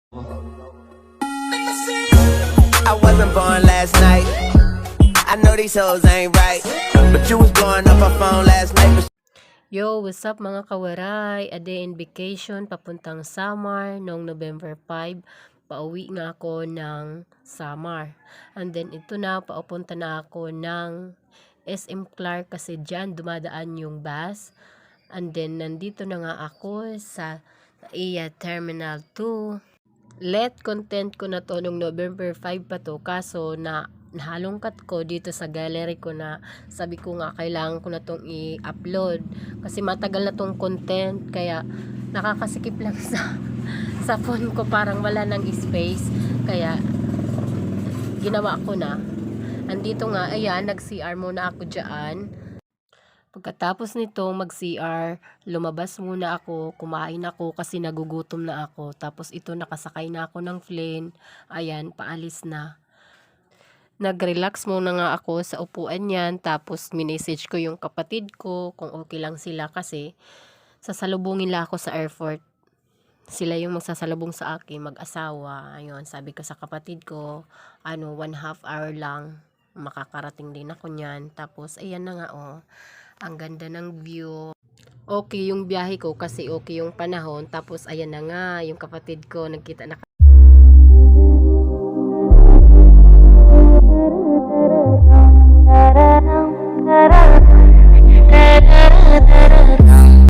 I wasn't born last night. I know these hoes ain't right, but you was blowing up her phone last night. Yo, what's up mga kawaray? A day in vacation papuntang Samar noong November 5. Pauwi nga ako ng Samar. And then ito na, paupunta na ako ng SM Clark kasi dyan dumadaan yung bus. And then nandito na nga ako sa NAIA Terminal 2. Let content ko na to nung November 5 pa to, kaso nahalongkat ko dito sa gallery ko na sabi ko nga kailangan ko na tong i-upload kasi matagal na tong content, kaya nakakasikip lang sa phone ko, parang wala nang space, kaya ginawa ko na. Andito nga, ayan, nag-CR muna ako dyan. Pagkatapos nito mag-CR, lumabas muna ako, kumain ako kasi nagugutom na ako. Tapos ito, nakasakay na ako ng plane. Ayan, paalis na. Nag-relax muna nga ako sa upuan niyan. Tapos minessage ko yung kapatid ko kung okay lang sila kasi sasalubungin nila ako sa airport. Sila yung magsasalubong sa akin, mag-asawa. Ayun, sabi ko sa kapatid ko, 1/2 hour lang, makakarating din ako niyan. Tapos ayan na nga, oh. Ang ganda ng view. Okay yung biyahe ko kasi okay yung panahon. Tapos ayan na nga, yung kapatid ko nagkita na